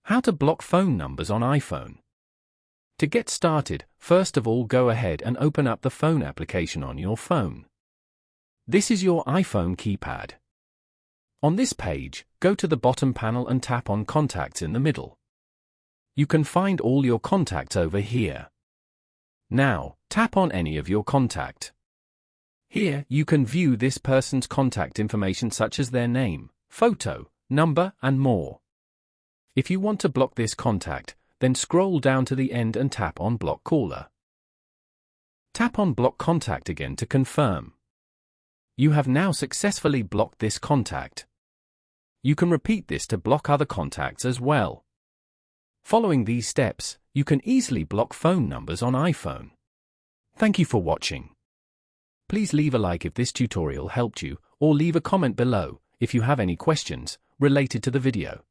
How to block phone numbers on iPhone. To get started, first of all go ahead and open up the phone application on your phone. This is your iPhone keypad. On this page, go to the bottom panel and tap on Contacts in the middle. You can find all your contacts over here. Now, tap on any of your contact. Here, you can view this person's contact information such as their name, photo, number, and more. If you want to block this contact, then scroll down to the end and tap on Block Caller. Tap on Block Contact again to confirm. You have now successfully blocked this contact. You can repeat this to block other contacts as well. Following these steps, you can easily block phone numbers on iPhone. Thank you for watching. Please leave a like if this tutorial helped you, or leave a comment below if you have any questions related to the video.